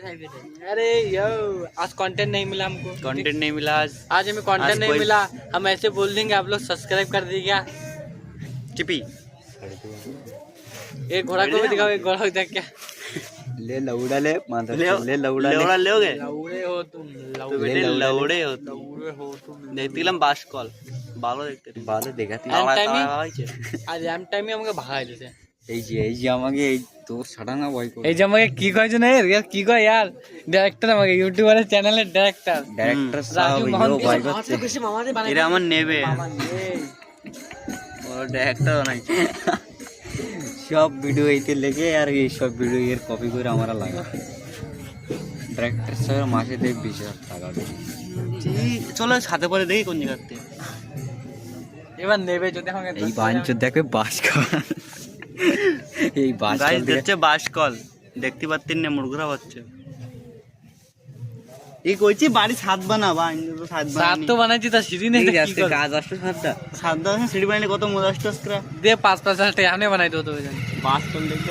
अरे यो आज कंटेंट नहीं मिला हमको। कंटेंट नहीं मिला आज हमें कंटेंट नहीं मिला। हम ऐसे बोल देंगे आप लोग सब्सक्राइब कर दीजिएगा। चिपी एक घोड़ा को भी दिखाओ, एक घोड़ा को देख क्या ले लौड़ा ले माधर ले लौड़ा लेवड़ा लोगे लौड़े हो तुम, तो बेटे लौड़े हो तुम लौड़े हो तुम। দেখতিলাম বাস কল ভালো দেখতে ভালো দেখাতি আজ এম টাইমে আমাকে ভাগাই দিতে। এই যে আমাকে এই তোর ছাড়া না ভয় করে এই যে আমাকে কি কয়েছে না ইয়ার কি কয় ইয়ার ডাইরেক্টর, আমাকে ইউটিউবারের চ্যানেলের ডাইরেক্টর ডাইরেক্টর রাজু সাহেব মোহন ইও ভয় করছে এরা আমার নেবে ও ডাইরেক্টর বানাইছে সব ভিডিও এইতে লেগে আর এই সব ভিডিও এর কপি করে আমরা লাগা ডাইরেক্টর সাহেব মাসে দেখ 20,000 টাকা দেয়। চলো সাথে পরে দেখি কোন জায়গাতে এবার নেবে যদি আমাকে এই বাঞ্চো দেখবে বাস খাওয়া এই বাস গাইস দেখছে বাস কল দেখতে পাচ্ছেন না মুরগরা হচ্ছে এই কইছি বাড়ি ছাদ বানাবা ইন্দু তো ছাদ সাত তো বানাইছি তা সিঁড়ি নেই তো কি করব? কাজ আসছে সাতটা ছাদ দাও সিঁড়ি বানাইলে কত মজা আসছে দে 5,000 টাকা আমি বানাই দেবো তো বাস কল দেখতে